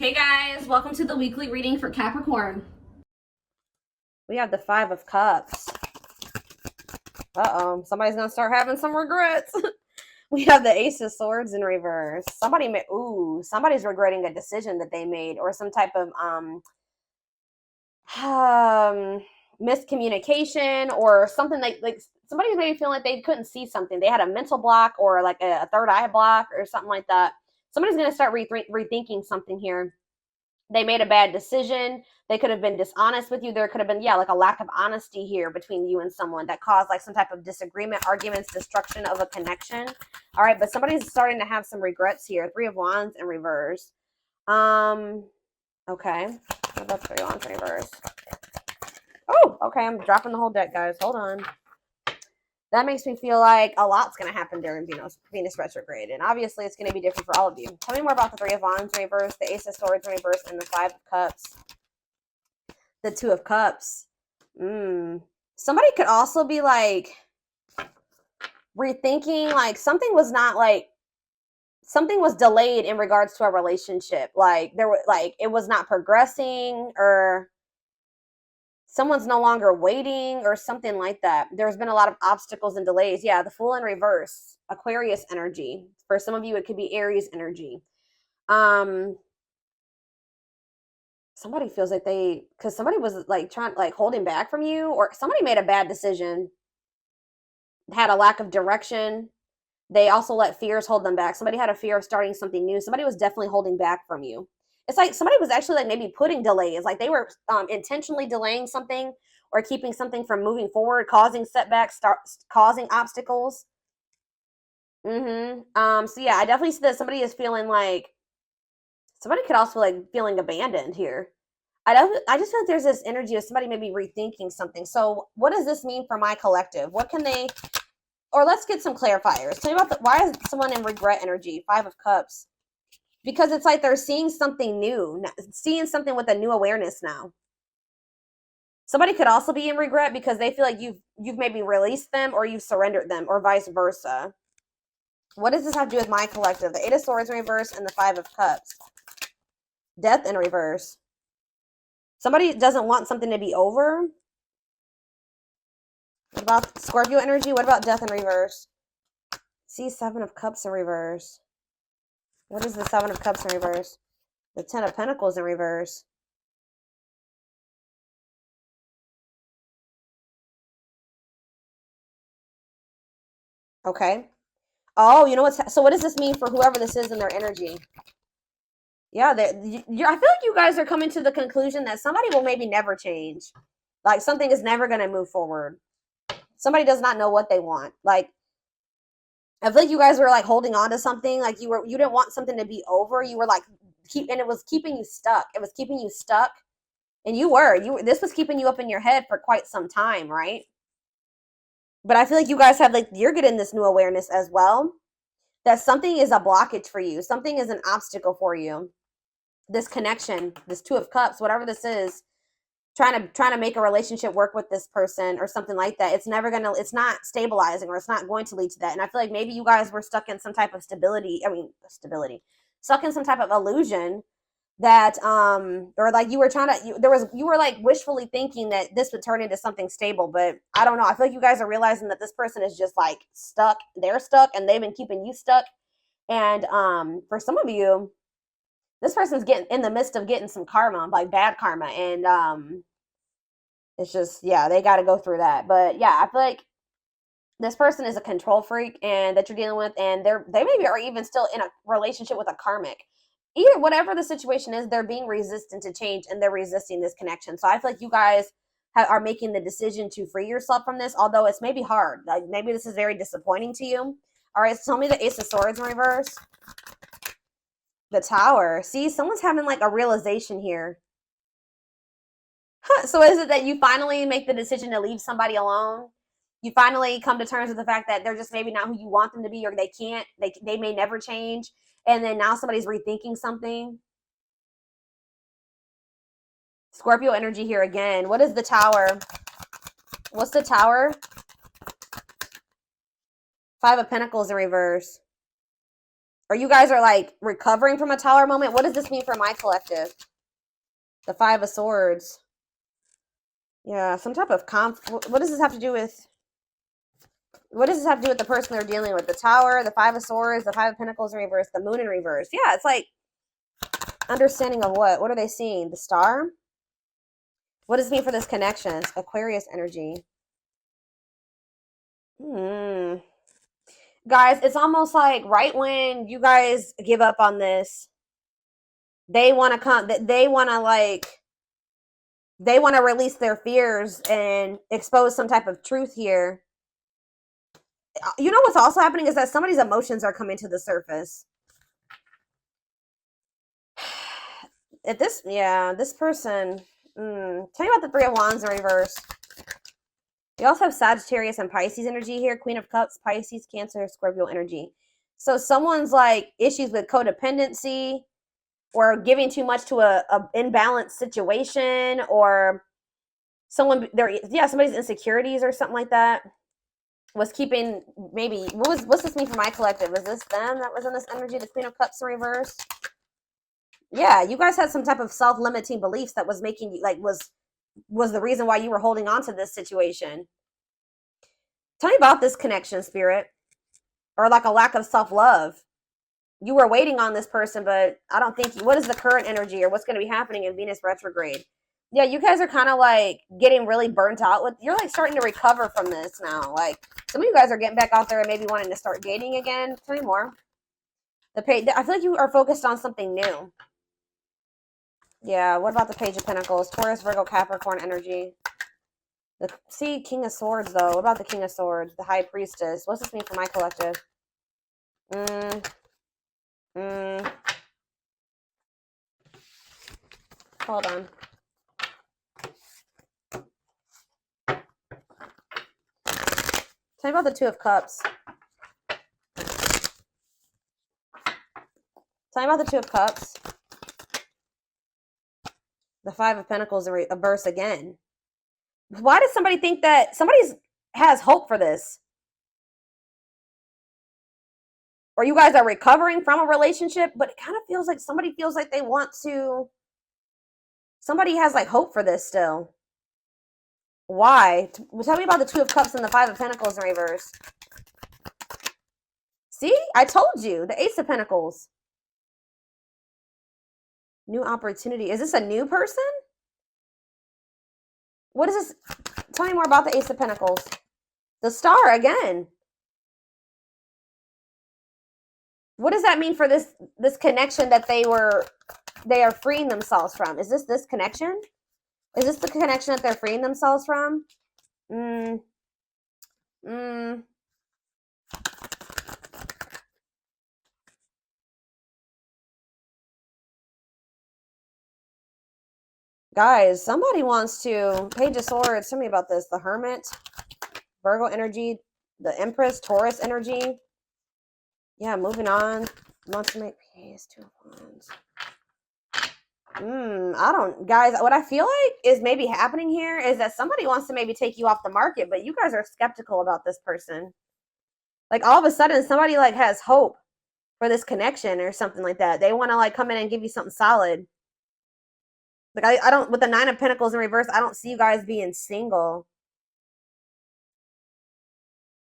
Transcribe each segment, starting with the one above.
Hey guys, welcome to the weekly reading for Capricorn. We have the Five of Cups. Uh-oh, somebody's gonna start having some regrets. We have the Ace of Swords in reverse. Somebody's regretting a decision that they made, or some type of miscommunication, or something like somebody's maybe feeling like they couldn't see something. They had a mental block, or like a third eye block, or something like that. Somebody's gonna start rethinking something here. They made a bad decision. They could have been dishonest with you. There could have been, like a lack of honesty here between you and someone that caused like some type of disagreement, arguments, destruction of a connection. All right, but somebody's starting to have some regrets here. Three of Wands in reverse. Okay. What about Three of Wands in reverse? Oh, okay. I'm dropping the whole deck, guys. Hold on. That makes me feel like a lot's going to happen during Venus retrograde. And obviously, it's going to be different for all of you. Tell me more about the Three of Wands in reverse, the Ace of Swords in reverse, and the Five of Cups. The Two of Cups. Somebody could also be like rethinking, like something was delayed in regards to a relationship. Like it was not progressing, or someone's no longer waiting, or something like that. There's been a lot of obstacles and delays. Yeah, the Fool in reverse, Aquarius energy. For some of you, it could be Aries energy. Somebody feels like because somebody was like holding back from you, or somebody made a bad decision, had a lack of direction. They also let fears hold them back. Somebody had a fear of starting something new. Somebody was definitely holding back from you. It's like somebody was actually like maybe putting delays, like they were intentionally delaying something or keeping something from moving forward, causing setbacks, causing obstacles. So yeah, I definitely see that somebody is feeling like somebody could also like feeling abandoned here. I just feel like there's this energy of somebody maybe rethinking something. So what does this mean for my collective? What can they, or let's get some clarifiers. Tell me about why is someone in regret energy? Five of Cups. Because it's like they're seeing something new, seeing something with a new awareness now. Somebody could also be in regret because they feel like you've maybe released them, or you've surrendered them, or vice versa. What does this have to do with my collective? The Eight of Swords in reverse and the Five of Cups. Death in reverse. Somebody doesn't want something to be over. What about Scorpio energy? What about Death in reverse? See, Seven of Cups in reverse. What is the Seven of Cups in reverse? The Ten of Pentacles in reverse. Okay. Oh, you know what's so? What does this mean for whoever this is in their energy? Yeah, I feel like you guys are coming to the conclusion that somebody will maybe never change. Like something is never going to move forward. Somebody does not know what they want. Like I feel like you guys were like holding on to something. Like you didn't want something to be over. You were like and it was keeping you stuck. It was keeping you stuck, and this was keeping you up in your head for quite some time, right? But I feel like you guys have you're getting this new awareness as well, that something is a blockage for you. Something is an obstacle for you. This connection, this Two of Cups, whatever this is, trying to make a relationship work with this person or something like that. It's not stabilizing, or it's not going to lead to that. And I feel like maybe you guys were stuck in some type of stuck in some type of illusion that or like you were like wishfully thinking that this would turn into something stable. But I don't know, I feel like you guys are realizing that this person is just like stuck. They're stuck, and they've been keeping you stuck. And for some of you, this person's getting in the midst of getting some karma, like bad karma. And it's just, yeah, they got to go through that. But yeah, I feel like this person is a control freak, and that you're dealing with, and they maybe are even still in a relationship with a karmic. Either whatever the situation is, they're being resistant to change, and they're resisting this connection. So I feel like you guys are making the decision to free yourself from this, although it's maybe hard. Like maybe this is very disappointing to you. All right, so tell me the Ace of Swords in reverse. The Tower. See, someone's having like a realization here. So is it that you finally make the decision to leave somebody alone? You finally come to terms with the fact that they're just maybe not who you want them to be, or they may never change. And then now somebody's rethinking something. Scorpio energy here again. What is the Tower? What's the Tower? Five of Pentacles in reverse. Or you guys are like recovering from a Tower moment. What does this mean for my collective? The Five of Swords. Yeah, some type of what does this have to do with? What does this have to do with the person they're dealing with? The Tower, the Five of Swords, the Five of Pentacles in reverse, the Moon in reverse. Yeah, it's like understanding of what? What are they seeing? The Star? What does it mean for this connection? Aquarius energy. Guys, it's almost like right when you guys give up on this, they want to come, they want to release their fears and expose some type of truth here. You know what's also happening is that somebody's emotions are coming to the surface. If this, yeah, this person, tell me about the Three of Wands in reverse. You also have Sagittarius and Pisces energy here. Queen of Cups, Pisces, Cancer, Scorpio energy. So someone's like issues with codependency or giving too much to a imbalanced situation, or somebody's insecurities or something like that was keeping, maybe, what's this mean for my collective? Is this them that was in this energy? The Queen of Cups in reverse? Yeah, you guys had some type of self-limiting beliefs that was making you, like, was the reason why you were holding on to this situation. Tell me about this connection, Spirit. Or like a lack of self-love. You were waiting on this person, but I don't think what is the current energy or what's going to be happening in Venus retrograde? Yeah, you guys are kind of like getting really burnt out with, you're like starting to recover from this now. Like some of you guys are getting back out there and maybe wanting to start dating again. Tell me more. I feel like you are focused on something new. Yeah, what about the Page of Pentacles? Taurus, Virgo, Capricorn energy. See, King of Swords, though. What about the King of Swords? The High Priestess. What's this mean for my collective? Hold on. Tell me about the Two of Cups. Tell me about the Two of Cups. The Five of Pentacles in reverse again. Why does somebody think that somebody has hope for this? Or you guys are recovering from a relationship, but it kind of feels like somebody feels like they want to. Somebody has like hope for this still. Why? Tell me about the Two of Cups and the Five of Pentacles in reverse. See? I told you. The Ace of Pentacles. New opportunity. Is this a new person? What is this? Tell me more about the Ace of Pentacles. The Star again. What does that mean for this connection that they are freeing themselves from? Is this connection? Is this the connection that they're freeing themselves from? Guys, somebody wants to. Page of Swords. Tell me about this. The Hermit, Virgo energy, the Empress, Taurus energy. Yeah, moving on. Wants to make peace. Two of Wands. I don't, guys, what I feel like is maybe happening here is that somebody wants to maybe take you off the market, but you guys are skeptical about this person. Like all of a sudden somebody like has hope for this connection or something like that. They want to like come in and give you something solid. Like I don't, with the Nine of Pentacles in reverse, I don't see you guys being single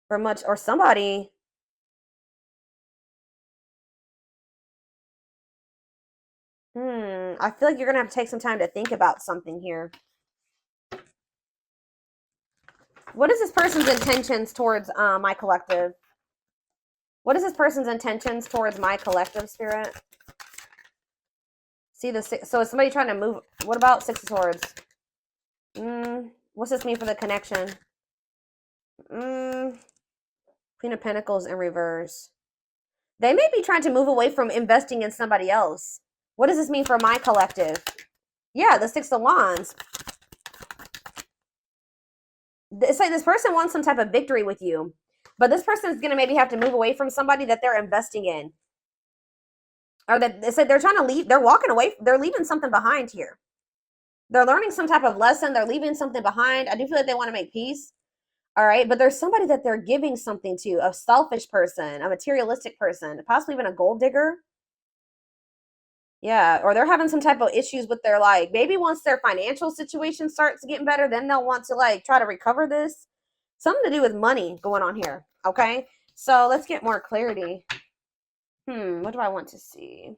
for much, or somebody. I feel like you're going to have to take some time to think about something here. What is this person's intentions towards my collective? What is this person's intentions towards my collective, Spirit? See the six. So is somebody trying to move? What about Six of Swords? What's this mean for the connection? Queen of Pentacles in reverse. They may be trying to move away from investing in somebody else. What does this mean for my collective? Yeah, the Six of Wands. It's like this person wants some type of victory with you, but this person is going to maybe have to move away from somebody that they're investing in. Or that it's like they're trying to leave, they're walking away, they're leaving something behind here. They're learning some type of lesson, they're leaving something behind. I do feel like they want to make peace. All right, but there's somebody that they're giving something to, a selfish person, a materialistic person, possibly even a gold digger. Yeah, or they're having some type of issues with their, like, maybe once their financial situation starts getting better, then they'll want to like try to recover this. Something to do with money going on here. Okay, so let's get more clarity. What do I want to see?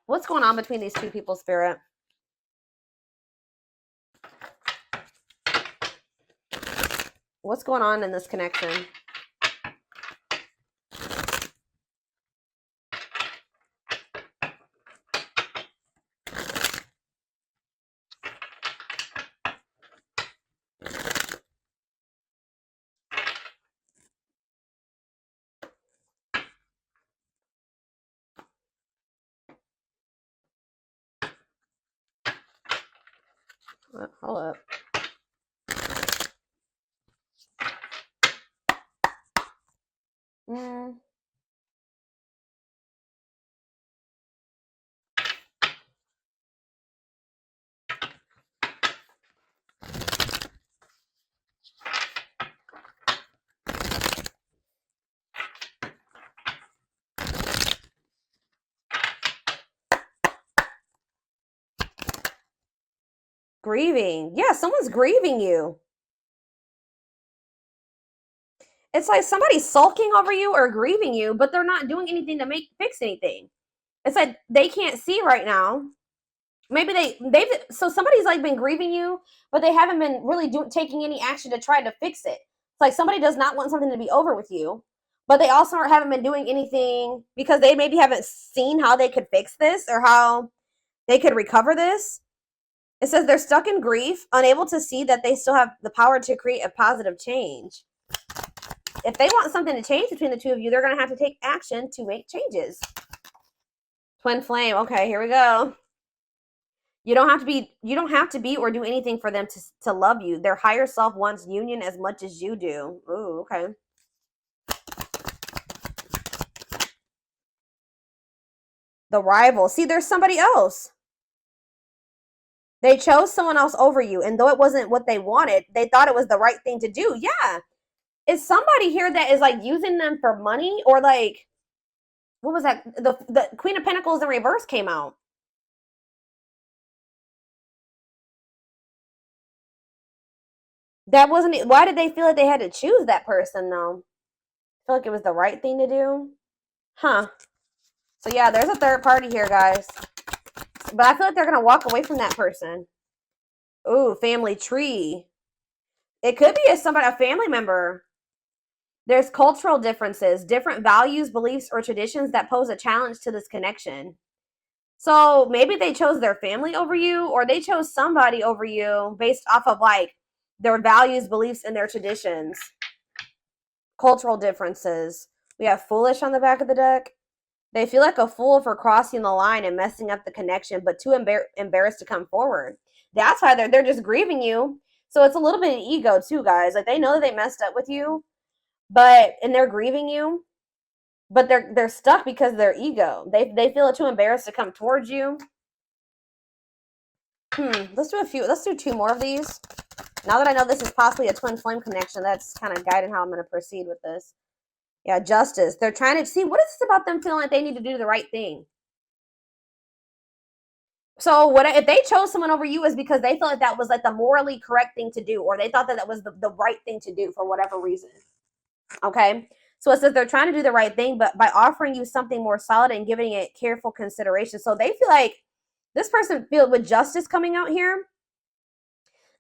What's going on between these two people, Spirit? What's going on in this connection? Hold up. Grieving. Yeah, someone's grieving you. It's like somebody's sulking over you or grieving you, but they're not doing anything to fix anything. It's like they can't see right now. Maybe so somebody's like been grieving you, but they haven't been really taking any action to try to fix it. It's like somebody does not want something to be over with you, but they also haven't been doing anything because they maybe haven't seen how they could fix this or how they could recover this. It says they're stuck in grief, unable to see that they still have the power to create a positive change. If they want something to change between the two of you, they're going to have to take action to make changes. Twin flame. Okay, here we go. You don't have to be or do anything for them to love you. Their higher self wants union as much as you do. Ooh, okay. The rival. See, there's somebody else. They chose someone else over you, and though it wasn't what they wanted, they thought it was the right thing to do. Yeah. Is somebody here that is like using them for money, or like, what was that? The Queen of Pentacles in reverse came out. That wasn't it. Why did they feel like they had to choose that person though? I feel like it was the right thing to do. Huh. So yeah, there's a third party here, guys. But I feel like they're going to walk away from that person. Ooh, family tree. It could be a family member. There's cultural differences, different values, beliefs, or traditions that pose a challenge to this connection. So maybe they chose their family over you, or they chose somebody over you based off of like their values, beliefs, and their traditions. Cultural differences. We have foolish on the back of the deck. They feel like a fool for crossing the line and messing up the connection, but too embarrassed to come forward. That's why they're just grieving you. So it's a little bit of ego too, guys. Like they know that they messed up with you, and they're grieving you, but they're stuck because of their ego. They feel too embarrassed to come towards you. Let's do two more of these. Now that I know this is possibly a twin flame connection, that's kind of guiding how I'm going to proceed with this. Yeah, justice. They're trying to see, what is this about them feeling like they need to do the right thing? So if they chose someone over you is because they felt like that was like the morally correct thing to do, or they thought that was the right thing to do for whatever reason. Okay. So it says they're trying to do the right thing, but by offering you something more solid and giving it careful consideration. So they feel like this person with justice coming out here,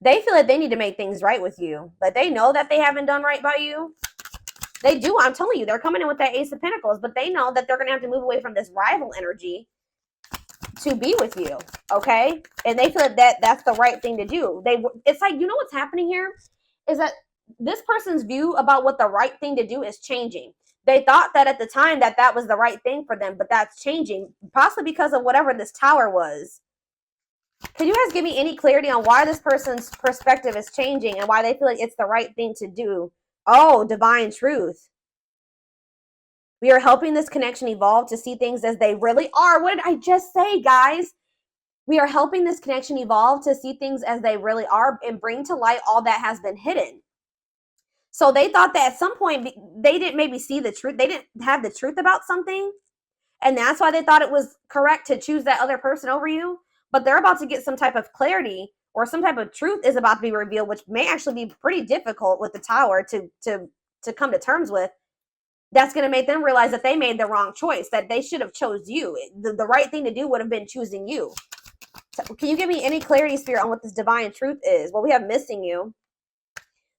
they feel like they need to make things right with you. But they know that they haven't done right by you. They do. I'm telling you, they're coming in with that Ace of Pentacles, but they know that they're going to have to move away from this rival energy to be with you. Okay. And they feel that that's the right thing to do. It's like, you know what's happening here is that this person's view about what the right thing to do is changing. They thought that at the time that was the right thing for them, but that's changing, possibly because of whatever this tower was. Can you guys give me any clarity on why this person's perspective is changing and why they feel like it's the right thing to do? Oh, divine truth. We are helping this connection evolve to see things as they really are. What did I just say, guys? We are helping this connection evolve to see things as they really are and bring to light all that has been hidden. So they thought that at some point they didn't maybe see the truth. They didn't have the truth about something. And that's why they thought it was correct to choose that other person over you. But they're about to get some type of clarity, or some type of truth is about to be revealed, which may actually be pretty difficult with the Tower to come to terms with. That's going to make them realize that they made the wrong choice, that they should have chose you. The right thing to do would have been choosing you. So can you give me any clarity, Spirit, on what this divine truth is? Well, we have missing you.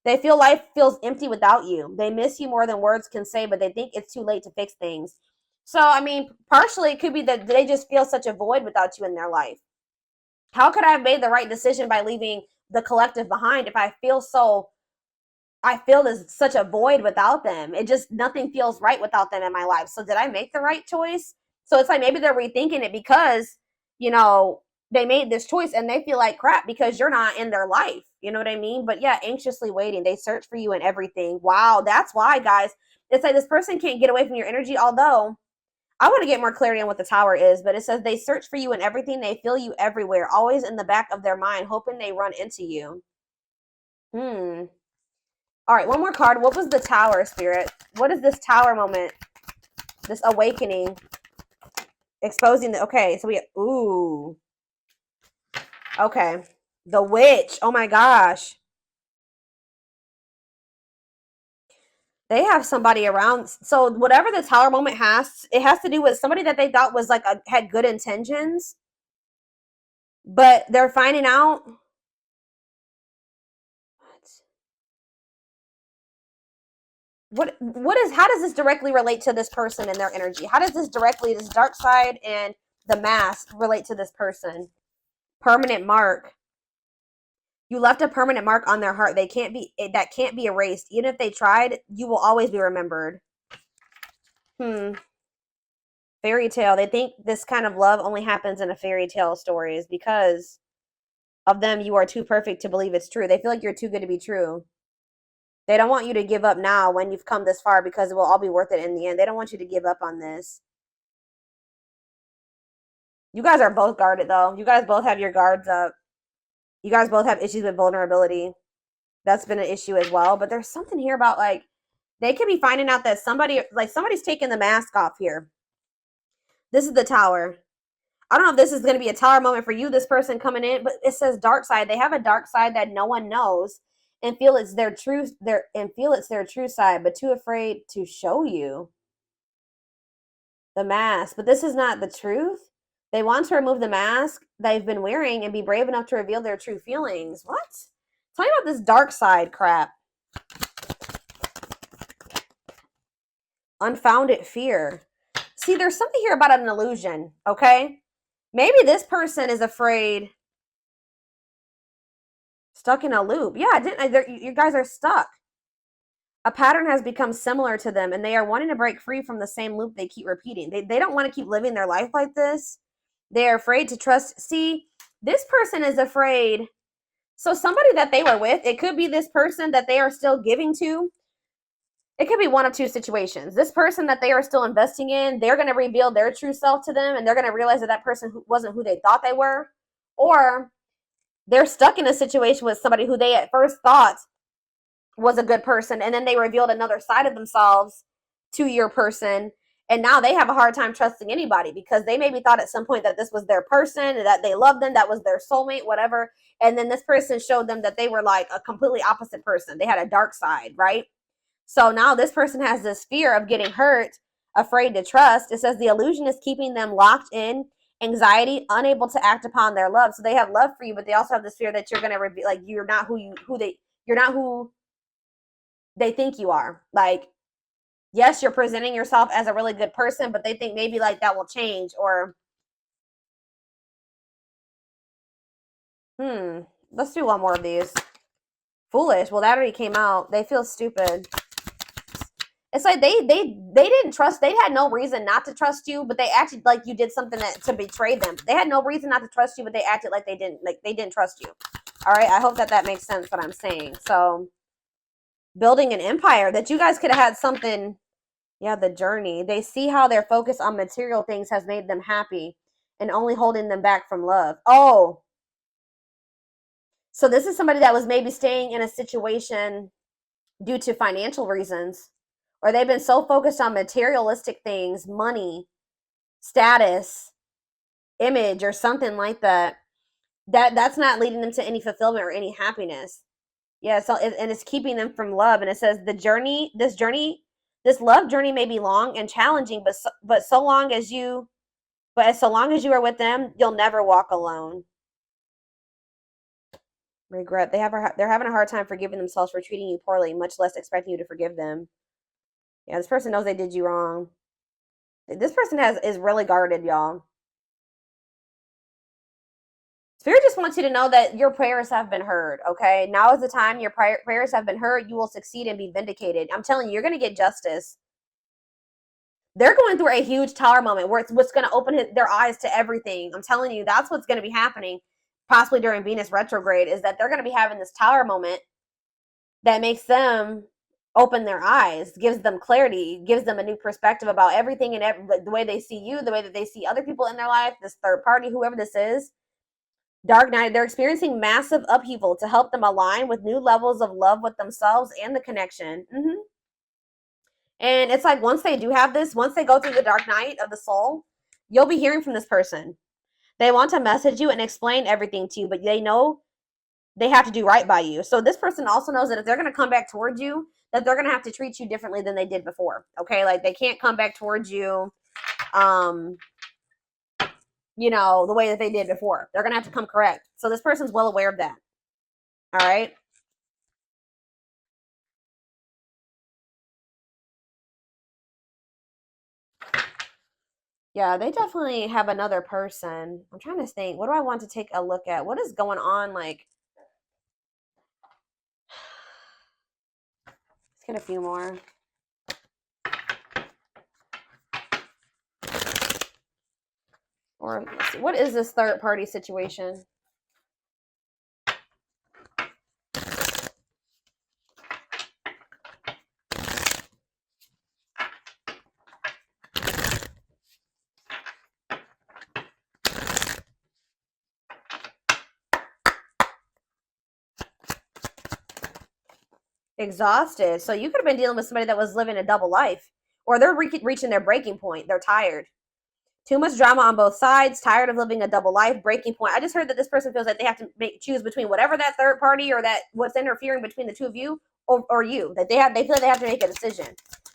They feel life feels empty without you. They miss you more than words can say, but they think it's too late to fix things. So, I mean, partially it could be that they just feel such a void without you in their life. How could I have made the right decision by leaving the collective behind if I feel there's such a void without them? It just, nothing feels right without them in my life. So did I make the right choice? So it's like maybe they're rethinking it because, you know, they made this choice and they feel like crap because you're not in their life. You know what I mean? But yeah, anxiously waiting. They search for you and everything. Wow, that's why, guys. It's like this person can't get away from your energy, although I want to get more clarity on what the Tower is, but it says they search for you in everything. They feel you everywhere, always in the back of their mind, hoping they run into you. All right, one more card. What was the Tower, Spirit? What is this Tower moment? This awakening. Exposing the, okay, so we, ooh. Okay. The Witch. Oh my gosh. They have somebody around. So whatever the Tower moment has, it has to do with somebody that they thought was like had good intentions, but they're finding out. What is, how does this directly relate to this person and their energy? How does this dark side and the mask relate to this person? Permanent mark. You left a permanent mark on their heart. That can't be erased. Even if they tried, you will always be remembered. Fairy tale. They think this kind of love only happens in a fairy tale stories because of them. You are too perfect to believe it's true. They feel like you're too good to be true. They don't want you to give up now when you've come this far because it will all be worth it in the end. They don't want you to give up on this. You guys are both guarded, though. You guys both have your guards up. You guys both have issues with vulnerability. That's been an issue as well. But there's something here about, like, they could be finding out that somebody's taking the mask off here. This is the Tower. I don't know if this is going to be a Tower moment for you, this person coming in, but it says dark side. They have a dark side that no one knows and feel it's their true side, but too afraid to show you. The mask. But this is not the truth. They want to remove the mask they've been wearing and be brave enough to reveal their true feelings. What? Tell me about this dark side crap. Unfounded fear. See, there's something here about an illusion, okay? Maybe this person is afraid. Stuck in a loop. Yeah, you guys are stuck. A pattern has become similar to them, and they are wanting to break free from the same loop they keep repeating. They don't want to keep living their life like this. They are afraid to trust. See, this person is afraid. So somebody that they were with, it could be this person that they are still giving to. It could be one of two situations. This person that they are still investing in, they're going to reveal their true self to them, and they're going to realize that that person wasn't who they thought they were. Or they're stuck in a situation with somebody who they at first thought was a good person, and then they revealed another side of themselves to your person, and now they have a hard time trusting anybody because they maybe thought at some point that this was their person, that they loved them, that was their soulmate, whatever, and then this person showed them that they were like a completely opposite person. They had a dark side, right? So now this person has this fear of getting hurt, afraid to trust. It says the illusion is keeping them locked in anxiety, unable to act upon their love. So they have love for you, but they also have this fear that you're going to reveal, like, you're not who they think you are. Like, yes, you're presenting yourself as a really good person, but they think maybe like that will change. Or let's do one more of these. Foolish. Well, that already came out. They feel stupid. It's like they didn't trust. They had no reason not to trust you, but they acted like you did something to betray them. They had no reason not to trust you, but they acted like they didn't trust you. All right, I hope that makes sense what I'm saying. So building an empire, that you guys could have had something. Yeah, the journey. They see how their focus on material things has made them happy and only holding them back from love. Oh, so this is somebody that was maybe staying in a situation due to financial reasons, or they've been so focused on materialistic things, money, status, image, or something like that, that's not leading them to any fulfillment or any happiness. Yeah, so and it's keeping them from love. And it says this love journey may be long and challenging, but so long as you are with them, you'll never walk alone. Regret. They're having a hard time forgiving themselves for treating you poorly, much less expecting you to forgive them. Yeah, this person knows they did you wrong. This person is really guarded, y'all. Spirit just wants you to know that your prayers have been heard, okay? Now is the time your prayers have been heard. You will succeed and be vindicated. I'm telling you, you're going to get justice. They're going through a huge tower moment where it's what's going to open their eyes to everything. I'm telling you, that's what's going to be happening, possibly during Venus retrograde, is that they're going to be having this tower moment that makes them open their eyes, gives them clarity, gives them a new perspective about everything and the way they see you, the way that they see other people in their life, this third party, whoever this is. Dark night, they're experiencing massive upheaval to help them align with new levels of love with themselves and the connection. And it's like once they do have this, once they go through the dark night of the soul, you'll be hearing from this person. They want to message you and explain everything to you, but they know they have to do right by you. So this person also knows that if they're going to come back towards you, that they're going to have to treat you differently than they did before. Okay, like they can't come back towards you the way that they did before. They're going to have to come correct. So this person's well aware of that. All right. Yeah, they definitely have another person. I'm trying to think. What do I want to take a look at? What is going on? Like, let's get a few more. Or let's see, what is this third party situation? Exhausted. So you could have been dealing with somebody that was living a double life, or they're reaching their breaking point. They're tired. Too much drama on both sides, tired of living a double life, breaking point. I just heard that this person feels like they have to choose between whatever that third party or that what's interfering between the two of you or you. That they feel like they have to make a decision.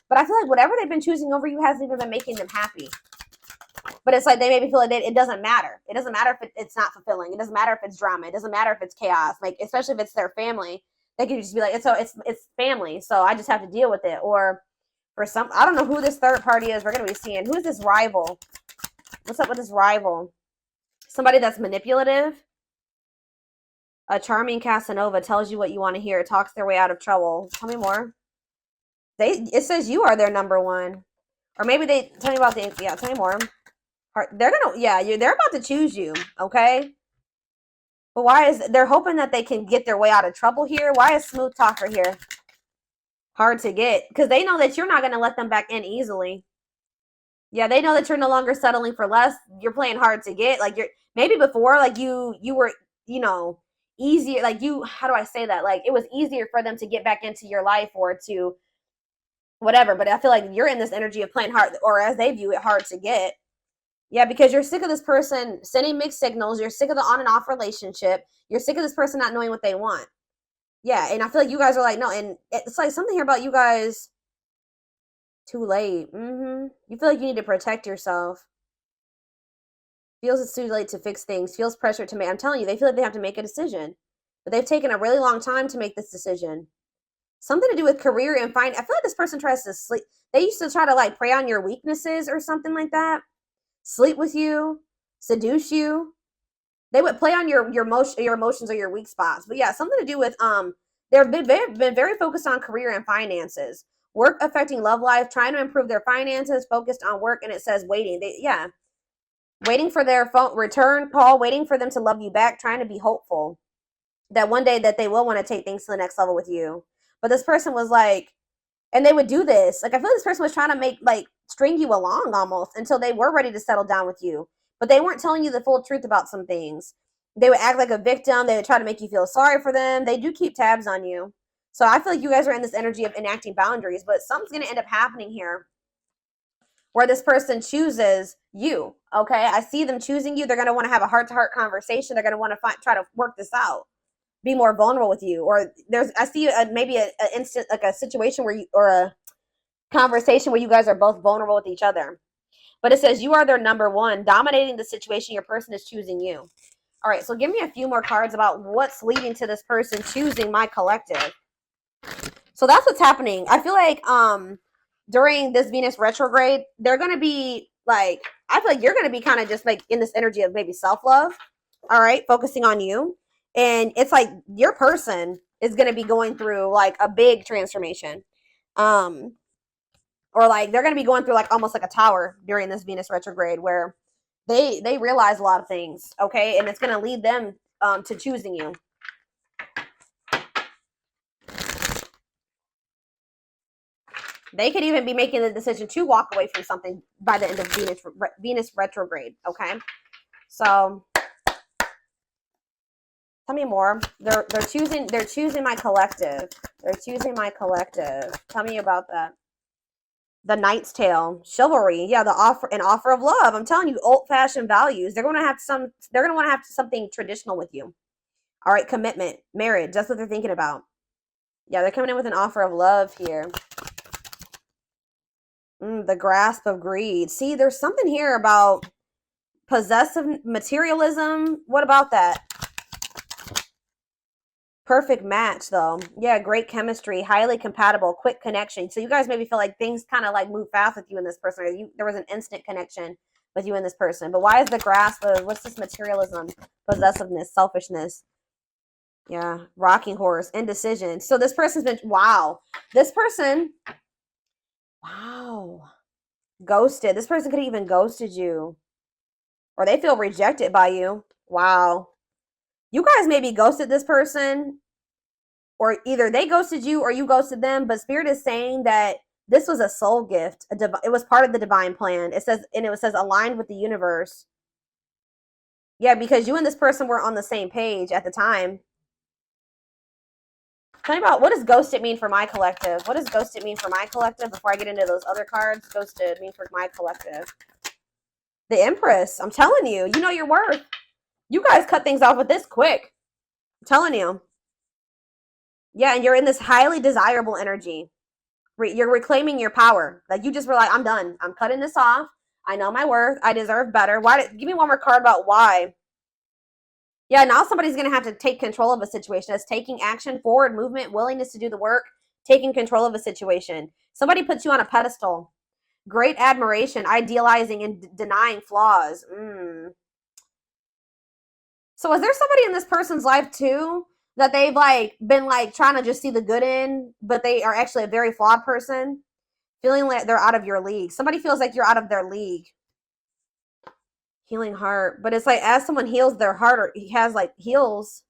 But I feel like whatever they've been choosing over you hasn't even been making them happy. But it's like they maybe feel like it doesn't matter. It doesn't matter if it's not fulfilling. It doesn't matter if it's drama. It doesn't matter if it's chaos. Like, especially if it's their family, they could just be like, it's family, so I just have to deal with it. Or for some, I don't know who this third party is. We're gonna be seeing who is this rival. What's up with this rival? Somebody that's manipulative. A charming Casanova tells you what you want to hear, talks their way out of trouble. Tell me more. It says you are their number one. Or maybe they tell me about tell me more. They're about to choose you, okay? But they're hoping that they can get their way out of trouble here? Why is smooth talker here hard to get? Because they know that you're not going to let them back in easily. Yeah, they know that you're no longer settling for less. You're playing hard to get. Like, you're maybe before, like you were, easier. Like, how do I say that? Like, it was easier for them to get back into your life or to whatever. But I feel like you're in this energy of playing hard, or as they view it, hard to get. Yeah, because you're sick of this person sending mixed signals. You're sick of the on and off relationship. You're sick of this person not knowing what they want. Yeah, and I feel like you guys are like, no, and it's like something here about you guys. Too late. You feel like you need to protect yourself. Feels it's too late to fix things. Feels pressure to make. I'm telling you, they feel like they have to make a decision. But they've taken a really long time to make this decision. Something to do with career and I feel like this person tries to sleep. They used to try to like prey on your weaknesses or something like that. Sleep with you, seduce you. They would play on your emotions or your weak spots. But yeah, something to do with they've been very focused on career and finances. Work affecting love life, trying to improve their finances, focused on work, and it says waiting. Waiting for their phone return call, waiting for them to love you back, trying to be hopeful that one day that they will want to take things to the next level with you. But this person was like, and they would do this. Like, I feel like this person was trying to string you along almost until they were ready to settle down with you. But they weren't telling you the full truth about some things. They would act like a victim. They would try to make you feel sorry for them. They do keep tabs on you. So I feel like you guys are in this energy of enacting boundaries, but something's going to end up happening here where this person chooses you. Okay, I see them choosing you. They're going to want to have a heart-to-heart conversation. They're going to want to try to work this out, be more vulnerable with you. Or I see maybe an instant, like a situation where you, or a conversation where you guys are both vulnerable with each other. But it says you are their number one, dominating the situation. Your person is choosing you. All right, so give me a few more cards about what's leading to this person choosing my collective. So that's what's happening. I feel like during this Venus retrograde, they're going to be like, I feel like you're going to be kind of just like in this energy of maybe self-love. All right, focusing on you. And it's like your person is going to be going through like a big transformation. Or like they're going to be going through like almost like a tower during this Venus retrograde where they realize a lot of things, okay? And it's going to lead them to choosing you. They could even be making the decision to walk away from something by the end of Venus retrograde, okay? So tell me more. They're choosing my collective. They're choosing my collective. Tell me about that. The Knight's Tale, chivalry, yeah, an offer of love. I'm telling you, old-fashioned values. They're going to want to have something traditional with you. All right, commitment, marriage. That's what they're thinking about. Yeah, they're coming in with an offer of love here. The grasp of greed. See, there's something here about possessive materialism. What about that? Perfect match, though. Yeah, great chemistry, highly compatible, quick connection. So you guys maybe feel like things kind of like move fast with you and this person. Or there was an instant connection with you and this person. But why is the grasp of, what's this materialism, possessiveness, selfishness? Yeah, rocking horse, indecision. So this person's been, wow. This person, wow. Ghosted. This person could have even ghosted you. Or they feel rejected by you. Wow. You guys maybe ghosted this person, or either they ghosted you or you ghosted them, but Spirit is saying that this was a soul gift. It was part of the divine plan. It says aligned with the universe. Yeah, because you and this person were on the same page at the time. Tell me about, what does ghosted mean for my collective? What does ghosted mean for my collective before I get into those other cards? Ghosted mean for my collective. The Empress. I'm telling you, you know your worth. You guys cut things off with this quick. I'm telling you. Yeah, and you're in this highly desirable energy. You're reclaiming your power. Like you just were like, I'm done. I'm cutting this off. I know my worth. I deserve better. Give me one more card about why. Yeah, now somebody's going to have to take control of a situation. That's taking action, forward movement, willingness to do the work, taking control of a situation. Somebody puts you on a pedestal. Great admiration, idealizing and denying flaws. So is there somebody in this person's life too that they've like been like trying to just see the good in, but they are actually a very flawed person, feeling like they're out of your league? Somebody feels like you're out of their league. Healing heart, but it's like as someone heals their heart, or he has like heals,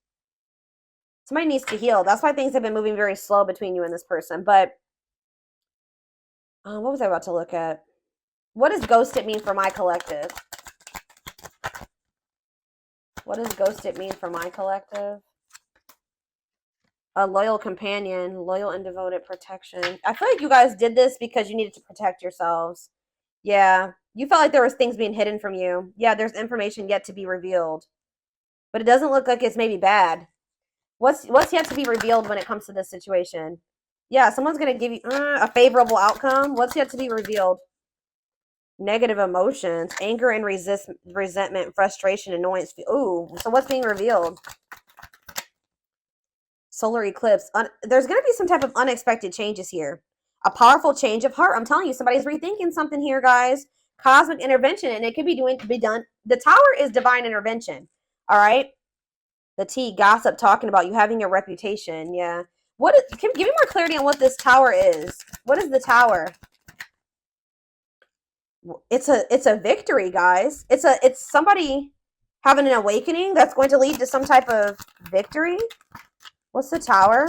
somebody needs to heal. That's why things have been moving very slow between you and this person. But what was I about to look at? What does ghosted mean for my collective? What does ghosted mean for my collective? A loyal companion, loyal and devoted protection. I feel like you guys did this because you needed to protect yourselves. Yeah, you felt like there was things being hidden from you. Yeah, there's information yet to be revealed. But it doesn't look like it's maybe bad. What's yet to be revealed when it comes to this situation? Yeah, someone's going to give you a favorable outcome. What's yet to be revealed? Negative emotions, anger and resentment, frustration, annoyance. Ooh, so what's being revealed? Solar eclipse. There's going to be some type of unexpected changes here. A powerful change of heart. I'm telling you, somebody's rethinking something here, guys. Cosmic intervention, and it could be done. The Tower is divine intervention. All right. The T, gossip, talking about you having your reputation. Yeah. Give me more clarity on what this Tower is. What is the Tower? It's a victory, guys. It's somebody having an awakening that's going to lead to some type of victory. What's the Tower?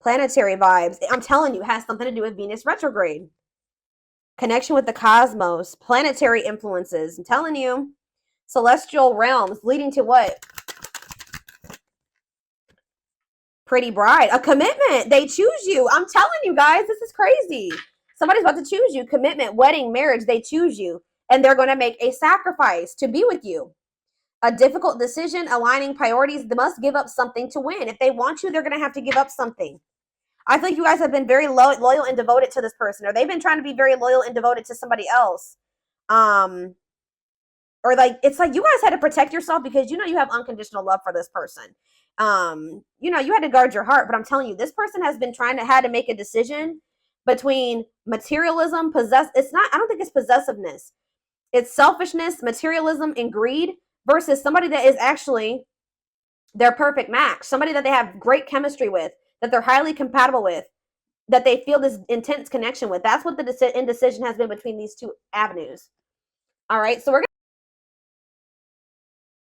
Planetary vibes. I'm telling you, it has something to do with Venus retrograde. Connection with the cosmos. Planetary influences. I'm telling you. Celestial realms leading to what? Pretty bride. A commitment. They choose you. I'm telling you guys, this is crazy. Somebody's about to choose you. Commitment, wedding, marriage. They choose you. And they're going to make a sacrifice to be with you. A difficult decision, aligning priorities. They must give up something to win. If they want you, they're going to have to give up something. I think you guys have been very loyal and devoted to this person, or they've been trying to be very loyal and devoted to somebody else. Or like, it's like you guys had to protect yourself because you know you have unconditional love for this person. You know, you had to guard your heart, but I'm telling you, this person has been had to make a decision between materialism, it's not, I don't think it's possessiveness. It's selfishness, materialism, and greed versus somebody that is actually their perfect match, somebody that they have great chemistry with, that they're highly compatible with, that they feel this intense connection with. That's what the indecision has been between these two avenues. All right, so we're